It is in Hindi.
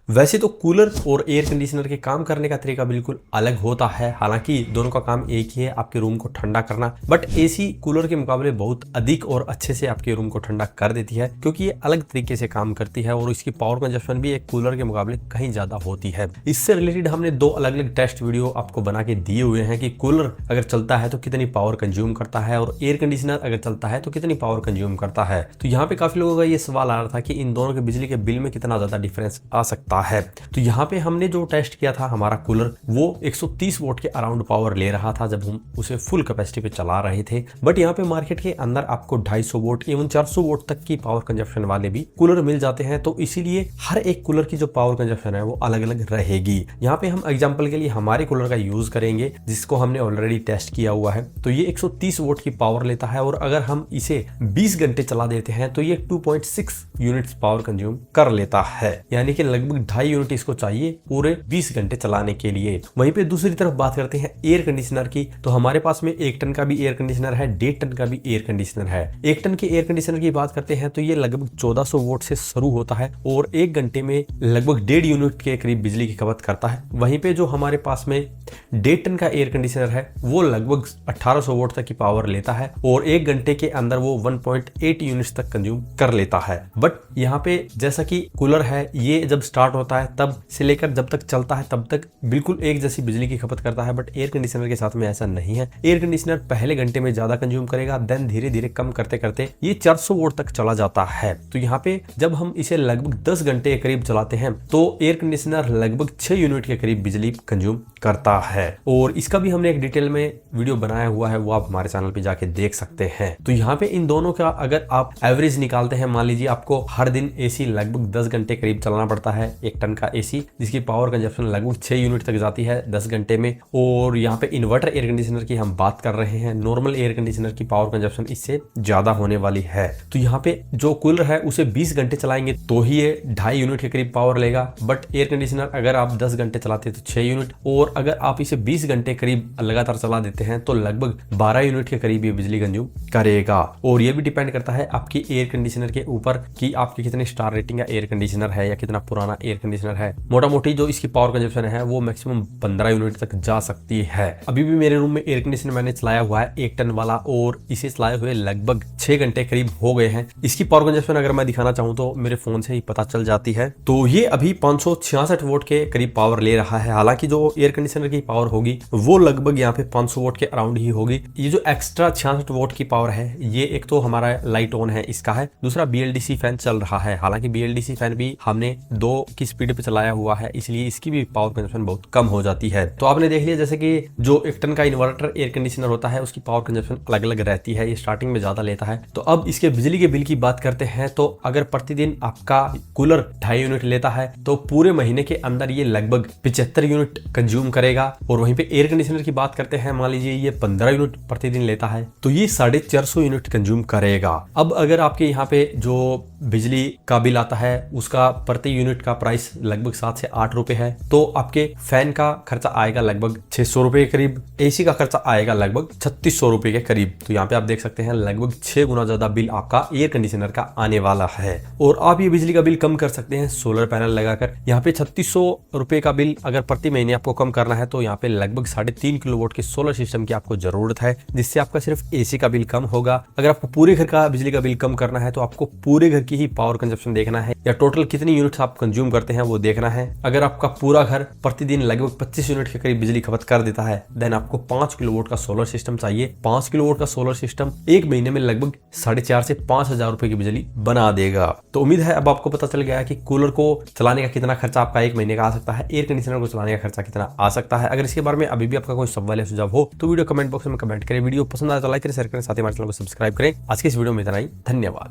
वैसे तो कूलर और एयर कंडीशनर के काम करने का तरीका बिल्कुल अलग होता है, हालांकि दोनों का काम एक ही है, आपके रूम को ठंडा करना। बट एसी कूलर के मुकाबले बहुत अधिक और अच्छे से आपके रूम को ठंडा कर देती है, क्योंकि ये अलग तरीके से काम करती है और इसकी पावर कंजप्शन भी एक कूलर के मुकाबले कहीं ज्यादा होती है। इससे रिलेटेड हमने दो अलग अलग टेस्ट वीडियो आपको बना के दिए हुए हैं कि कूलर अगर चलता है तो कितनी पावर कंज्यूम करता है और एयर कंडीशनर अगर चलता है तो कितनी पावर कंज्यूम करता है। तो यहाँ पे काफी लोगों का ये सवाल आ रहा था कि इन दोनों के बिजली के बिल में कितना ज्यादा डिफरेंस आ सकता है। तो यहाँ पे हमने जो टेस्ट किया था, हमारा कूलर वो 130 वोट के अराउंड पावर ले रहा था जब हम उसे फुल कैपेसिटी पे चला रहे थे। बट यहाँ पे मार्केट के अंदर आपको 250 वोट एवं 400 वोट तक की पावर कंजप्शन वाले भी कूलर मिल जाते हैं। तो इसीलिए हर एक कूलर की जो पावर कंजप्शन है वो अलग अलग रहेगी। यहाँ पे हम एग्जाम्पल के लिए हमारे कूलर का यूज करेंगे जिसको हमने ऑलरेडी टेस्ट किया हुआ है। तो ये 130 वोट की पावर लेता है और अगर हम इसे 20 घंटे चला देते हैं तो ये 2.6 यूनिट्स पावर कंज्यूम कर लेता है, यानी कि लगभग 2.5 यूनिट इसको चाहिए पूरे 20 घंटे चलाने के लिए। वहीं पे दूसरी तरफ बात करते हैं एयर कंडीशनर की, तो हमारे पास में 1 टन का भी एयर कंडीशनर है, 1.5 टन का भी एयर कंडीशनर है। 1 टन के एयर कंडीशनर की बात करते हैं तो ये लगभग 1400 वोट से शुरू होता है और 1 घंटे में लगभग 1.5 यूनिट के करीब बिजली की खपत करता है। वहीं पे जो हमारे पास में 1.5 टन का एयर कंडीशनर है वो लगभग 1800 वोट तक की पावर लेता है और 1 घंटे के अंदर वो 1.8 यूनिट्स तक कंज्यूम कर लेता है। बट यहाँ पे जैसा कि कूलर है ये जब स्टार्ट होता है तब से लेकर जब तक चलता है तब तक बिल्कुल एक जैसी बिजली की खपत करता है। बट एयर कंडीशनर के साथ में ऐसा नहीं है। एयर कंडीशनर पहले घंटे में ज्यादा कंज्यूम करेगा, देन धीरे धीरे कम करते करते ये 400 वोट तक चला जाता है। तो यहाँ पे जब हम इसे लगभग 10 घंटे के करीब चलाते हैं तो एयर कंडीशनर लगभग 6 यूनिट के करीब बिजली कंज्यूम करता है और इसका भी हमने एक डिटेल में वीडियो बनाया हुआ है, वो आप हमारे चैनल पे जाके देख सकते हैं। तो यहाँ पे इन दोनों का अगर आप एवरेज निकालते हैं, मान लीजिए आपको हर दिन एसी लगभग 10 घंटे करीब चलाना पड़ता है, 1 टन का एसी जिसकी पावर कंजप्शन लगभग 6 यूनिट तक जाती है 10 घंटे में। और यहाँ पे इन्वर्टर एयर कंडीशनर की हम बात कर रहे हैं, नॉर्मल एयर कंडीशनर की पावर कंजप्शन इससे ज्यादा होने वाली है। तो यहाँ पे जो कूलर है उसे 20 घंटे चलाएंगे तो ही ये 2.5 यूनिट के करीब पावर लेगा। बट एयर कंडीशनर अगर आप 10 घंटे चलाते हैं तो 6 यूनिट, और अगर आप इसे 20 घंटे करीब लगातार चला देते हैं तो लगभग 12 यूनिट के करीब ये बिजली कंज्यूम करेगा। और ये भी डिपेंड करता है आपकी एयर कंडीशनर के ऊपर कि आपकी कितनी स्टार रेटिंग का एयर कंडीशनर है या कितना पुराना एयर कंडीशनर है। मोटा मोटी जो इसकी पावर कंजप्शन है वो मैक्सिमम 15 यूनिट तक जा सकती है। अभी भी मेरे रूम में एयर कंडीशनर मैंने चलाया हुआ है 1 टन वाला और इसे चलाए हुए लगभग 6 घंटे करीब हो गए हैं। इसकी पावर कंजप्शन अगर मैं दिखाना चाहूँ तो मेरे फोन से ही पता चल जाती है। तो ये अभी 566 वोट के करीब पावर ले रहा है। हालांकि जो एयर कंडीशनर की पावर होगी वो लगभग यहाँ पे 500 वोट के अराउंड ही होगी। ये जो एक्स्ट्रा 66 वोट की पावर है ये एक तो हमारा लाइट ऑन है इसका है, दूसरा BLDC फैन चल रहा है। हालांकि BLDC फैन भी हमने 2 की स्पीड पे चलाया हुआ है इसलिए इसकी भी पावर कंजप्शन बहुत कम हो जाती है। तो आपने देख लिया जैसे कि जो 1 टन का इन्वर्टर एयर कंडीशनर होता है उसकी पावर कंजप्शन अलग अलग रहती है, ये स्टार्टिंग में ज्यादा लेता है। तो अब इसके बिजली के बिल की बात करते हैं तो अगर प्रतिदिन आपका कूलर 2.5 यूनिट लेता है तो पूरे महीने के अंदर ये लगभग 75 यूनिट कंज्यूम करेगा। और वहीं पे एयर कंडीशनर की बात करते हैं, मान लीजिए ये 15 यूनिट प्रतिदिन लेता है तो ये 450 यूनिट कंज्यूम करेगा। अब अगर आपके यहाँ पे जो बिजली का बिल आता है उसका प्रति यूनिट का प्राइस लगभग 7 से 8 रुपए है तो आपके फैन का खर्चा आएगा लगभग 600 रुपए के करीब, एसी का खर्चा आएगा लगभग 3600 रुपए के करीब। तो यहाँ पे आप देख सकते हैं लगभग 6 गुना ज्यादा बिल आपका एयर कंडीशनर का आने वाला है। और आप ये बिजली का बिल कम कर सकते हैं सोलर पैनल लगाकर। यहाँ पे 3600 रुपए का बिल अगर प्रति महीने आपको कम करना है तो यहाँ पे लगभग 3.5 किलोवाट के सोलर सिस्टम की आपको जरूरत है, जिससे आपका सिर्फ एसी का बिल कम होगा। अगर आपको पूरे घर का बिजली का बिल कम करना है तो आपको पूरे घर की ही पावर कंजप्शन देखना है या टोटल कितनी यूनिट्स आप कंज्यूम करते हैं वो देखना है। अगर आपका पूरा घर प्रतिदिन लगभग 25 यूनिट के करीब बिजली खपत कर देता है देन आपको 5 किलोवाट का सोलर सिस्टम चाहिए। 5 किलोवाट का सोलर सिस्टम एक महीने में लगभग 4,500 से 5,000 रुपए की बिजली बना देगा। तो उम्मीद है अब आपको पता चल गया है कि कूलर को चलाने का कितना खर्चा आपका एक महीने का आ सकता है, एयर कंडीशनर को चलाने का खर्चा कितना आ सकता है। अगर इसके बारे में अभी भी आपका कोई सवाल या सुझाव हो तो वीडियो कमेंट बॉक्स में कमेंट करें। वीडियो पसंद आए तो लाइक करें, शेयर करें, साथ ही हमारे चैनल को सब्सक्राइब करें। आज के इस वीडियो में इतना ही, धन्यवाद।